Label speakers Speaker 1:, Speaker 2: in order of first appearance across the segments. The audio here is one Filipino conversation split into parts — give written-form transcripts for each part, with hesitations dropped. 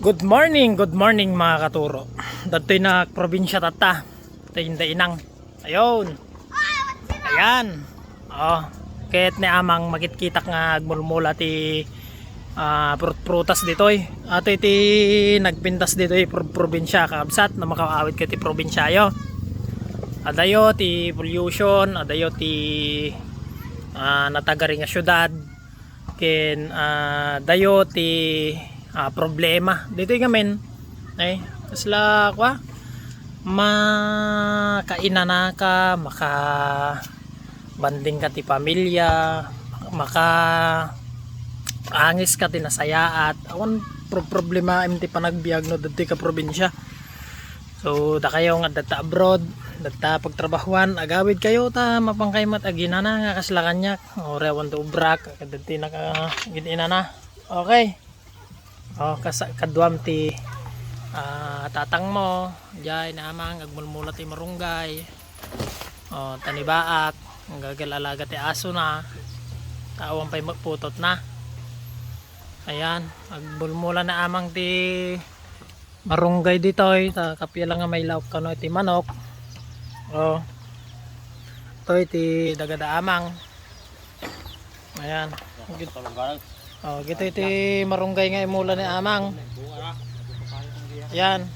Speaker 1: Good morning mga katuro. Dato'y na probinsya tata. Tayo inang. Ayun. Ayan. Oh, kahit ni amang makitkitak nga agmulmula ti prutas ditoy. Ato iti nagpintas ditoy probinsya kakabsat na makaawit ka ti probinsyayo. Adayo ti pollution, adayo ti natagari nga syudad. Ken dayo ti problema dito gamin ay kasla kwa makainana ka, maka banding ka ti pamilya, maka angis ka ti nasayaat awan problema imti panagbiag no dati ka probinsya. So da kayo nga data abroad, data pagtrabahuan agawid kayo ta mapangkaymat aginana nga kasla kanyak o rewan to ubrak kadati naka ginina. Okay. Oh, kadwam ti tatang mo jay namang agmulmula ti marunggay. Oh, tanibaak gagalalaga ti aso na tawang pay magputot na. Ayan, agmulmula na amang ti marunggay ditoy ta kapya lang nga may laop kano ti manok. Oh, toy ti dagada amang. Ayan. Oh, gito iti marunggay nga imula ni amang. Yan.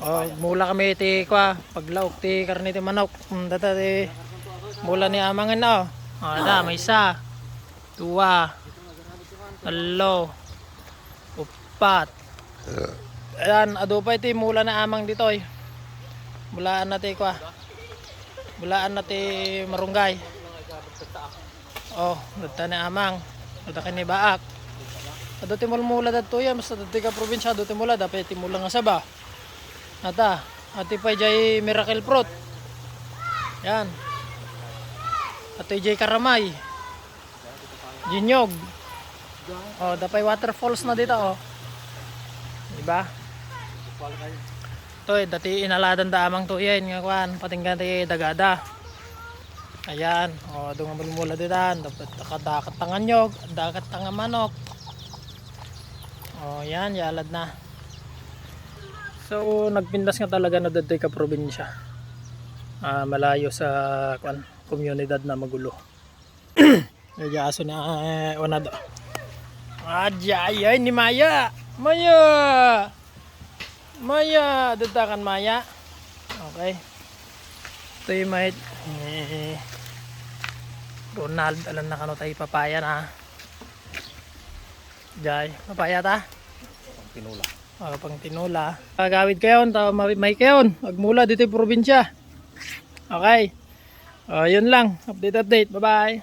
Speaker 1: Oh, mula kami iti kwa paglaok ti karne ti manok. Data ti mula ni amang no. Oh, da may isa. Dua. Talo. Upat. Ayan, ado pa iti mula na amang ditoy. Mulaan na ti kwa. Mulaan na ti marunggay. Oh, data ni amang. Ada kani baak. Ado ti mulmula dadto yan basta dati ka probinsya ado ti mula dapat ti mula nga saba. Ata, ati pa jay miracle fruit. Yan. Ati jay karamay. Jinyog. Oh, dapay waterfalls na dito oh. Diba? Toy dati inaladan da amang to yan nga kwan patinggan ti dagada. Ayan, o doon nga mulmula ditan, dapat dakat tangan nyog, dakat tangan manok. O yan, yalad na. So nagpindas nga talaga na dati ka probinsya. Malayo sa komunidad na magulo. Medyo aso na wanado. Ay ni Maya. Maya, datakan Maya. Okay. Ito yung mate. Ronald, alam na kano tayo papaya na. Jay, papaya ta? Pang tinula. Pang tinula. Gawid kayo, may kayo. Magmula dito yung probinsya. Okay. Yun lang. Update. Bye-bye.